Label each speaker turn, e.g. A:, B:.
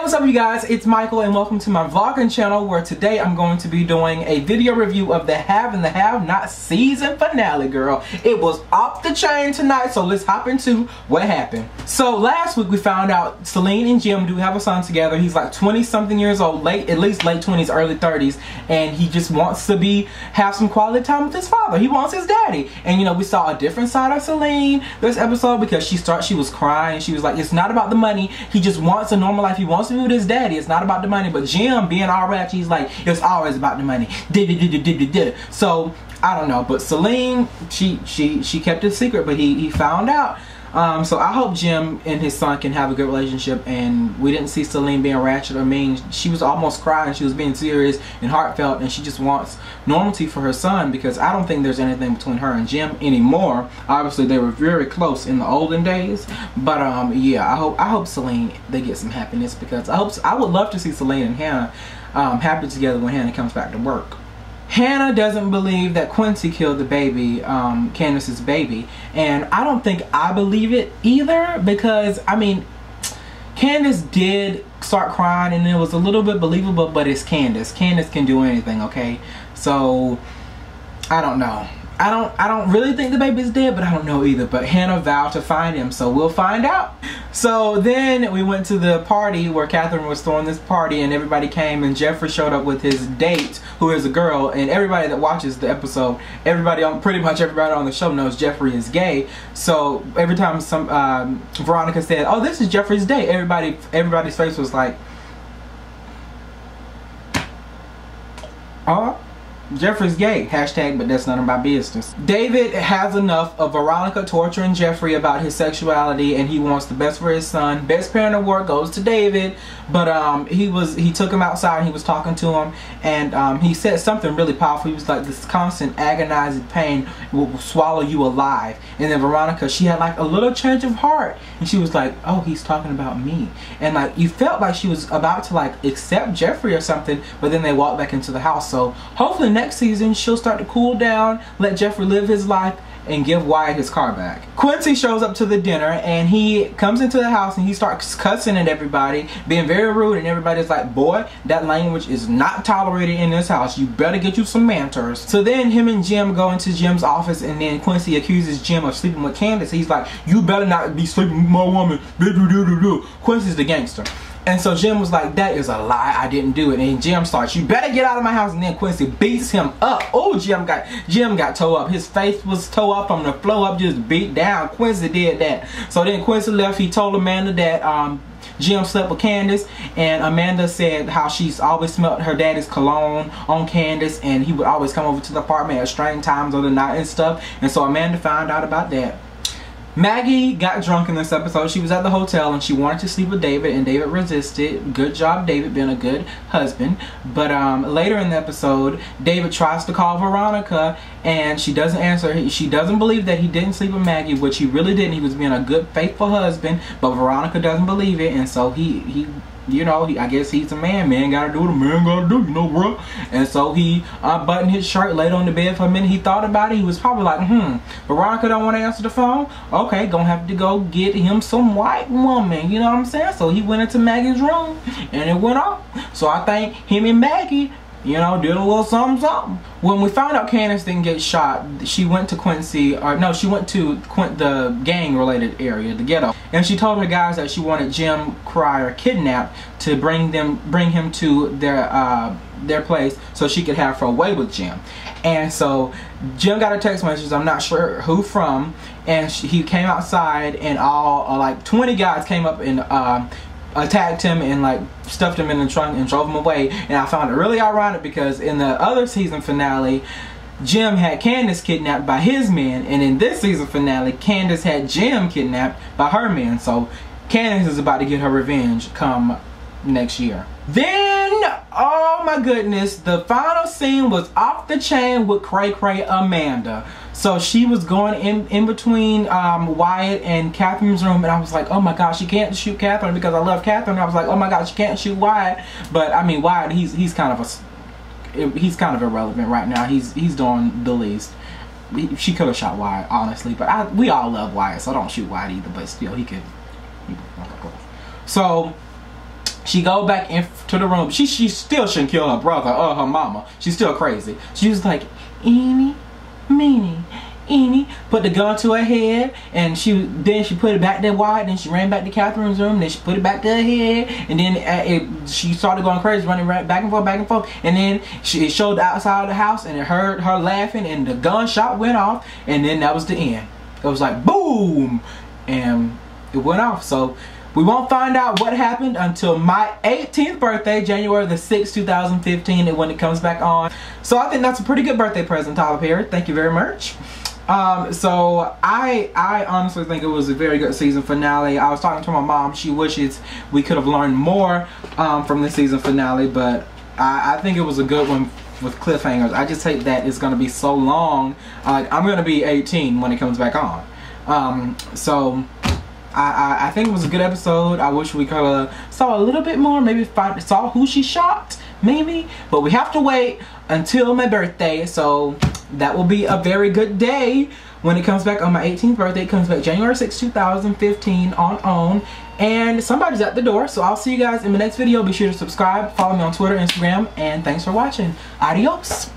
A: what's up you guys, it's Michael and welcome to my vlogging channel where today I'm going to be doing a video review of the Have and the Have Not season finale, girl. It was off the chain tonight, so let's hop into what happened. So last week we found out Celine and Jim do have a son together. He's like 20 something years old, at least late 20s, early 30s, and he just wants to have some quality time with his father. He wants his daddy. And you know, we saw a different side of Celine this episode because she was crying. She was like, it's not about the money. He just wants a normal life. He wants to be with his daddy. It's not about the money. But Jim, being all ratchet, he's like, it's always about the money. So I don't know. But Celine, she kept it secret, but he found out. So I hope Jim and his son can have a good relationship, and we didn't see Celine being ratchet or mean. She was almost crying. She was being serious and heartfelt, and she just wants normalcy for her son because I don't think there's anything between her and Jim anymore. Obviously they were very close in the olden days, but yeah, I hope Celine, they get some happiness because I would love to see Celine and Hannah happy together when Hannah comes back to work. Hannah doesn't believe that Quincy killed the baby, Candace's baby, and I don't think I believe it either because, I mean, Candace did start crying and it was a little bit believable, but it's Candace. Candace can do anything, okay? So, I don't know. I don't really think the baby's dead, but I don't know either. But Hannah vowed to find him, so we'll find out. So then we went to the party where Catherine was throwing this party and everybody came, and Jeffrey showed up with his date, who is a girl, and everybody that watches the episode, pretty much everybody on the show knows Jeffrey is gay. So every time Veronica said, "Oh, this is Jeffrey's date," everybody's face was like, "Oh, Jeffrey's gay," hashtag, but that's none of my business. David has enough of Veronica torturing Jeffrey about his sexuality, and he wants the best for his son. Best parent award goes to David, but he took him outside and he was talking to him, and he said something really powerful. He was like, this constant agonizing pain will swallow you alive. And then Veronica, she had like a little change of heart, and she was like, oh, he's talking about me. And like, you felt like she was about to like accept Jeffrey or something, but then they walked back into the house. So hopefully next season she'll start to cool down, let Jeffrey live his life, and give Wyatt his car back. Quincy shows up to the dinner and he comes into the house and he starts cussing at everybody, being very rude, and everybody's like, boy, that language is not tolerated in this house. You better get you some manners. So then him and Jim go into Jim's office, and then Quincy accuses Jim of sleeping with Candace. He's like, you better not be sleeping with my woman. Quincy's the gangster. And so Jim was like, that is a lie, I didn't do it. And Jim starts, you better get out of my house. And then Quincy beats him up. Oh, Jim got toe up. His face was toe up from the floor up, just beat down. Quincy did that. So then Quincy left. He told Amanda that Jim slept with Candace, and Amanda said how she's always smelled her daddy's cologne on Candace, and he would always come over to the apartment at strange times of the night and stuff. And so Amanda found out about that. Maggie got drunk in this episode. She was at the hotel and she wanted to sleep with David, and David resisted. Good job, David, being a good husband. But later in the episode, David tries to call Veronica and she doesn't answer. She doesn't believe that he didn't sleep with Maggie, which he really didn't. He was being a good, faithful husband, but Veronica doesn't believe it, and so he you know, I guess he's a man. Man gotta do what a man gotta do, you know, bro. And so he unbuttoned his shirt, laid on the bed for a minute. He thought about it. He was probably like, Veronica don't want to answer the phone. Okay, gonna have to go get him some white woman. You know what I'm saying? So he went into Maggie's room and it went off. So I think him and Maggie, you know, did a little something. When we found out Candace didn't get shot, she went to Quincy, or no, she went to the gang-related area, the ghetto, and she told her guys that she wanted Jim Cryer kidnapped to bring him to their place so she could have her way with Jim. And so Jim got a text message, I'm not sure who from, and he came outside, and all like 20 guys came up and attacked him and like stuffed him in the trunk and drove him away. And I found it really ironic because in the other season finale, Jim had Candace kidnapped by his men, and in this season finale, Candace had Jim kidnapped by her men. So Candace is about to get her revenge come next year. Then, oh my goodness, the final scene was off the chain with Cray Cray Amanda. So she was going in between Wyatt and Catherine's room, and I was like, oh my gosh, she can't shoot Catherine because I love Catherine. I was like, oh my gosh, she can't shoot Wyatt. But I mean, Wyatt, he's kind of irrelevant right now. He's doing the least. She could have shot Wyatt, honestly, but we all love Wyatt, so don't shoot Wyatt either. But still, he could. So She go back into the room. She still shouldn't kill her brother or her mama. She's still crazy. She was like, eeny, meeny, eeny. Put the gun to her head, and then she put it back there wide. Then she ran back to Catherine's room. Then she put it back to her head, and then she started going crazy, running right back and forth. And then it showed the outside of the house, and it heard her laughing, and the gunshot went off, and then that was the end. It was like boom, and it went off. So we won't find out what happened until my 18th birthday, January the 6th, 2015, and when it comes back on. So I think that's a pretty good birthday present, Tyler Perry. Thank you very much. So I honestly think it was a very good season finale. I was talking to my mom. She wishes we could have learned more from the season finale, but I think it was a good one with cliffhangers. I just hate that it's going to be so long. I'm going to be 18 when it comes back on. So I think it was a good episode. I wish we could have saw a little bit more. Maybe saw who she shot. Maybe. But we have to wait until my birthday. So that will be a very good day when it comes back on my 18th birthday. It comes back January 6, 2015 on OWN. And somebody's at the door. So I'll see you guys in the next video. Be sure to subscribe. Follow me on Twitter, Instagram. And thanks for watching. Adios.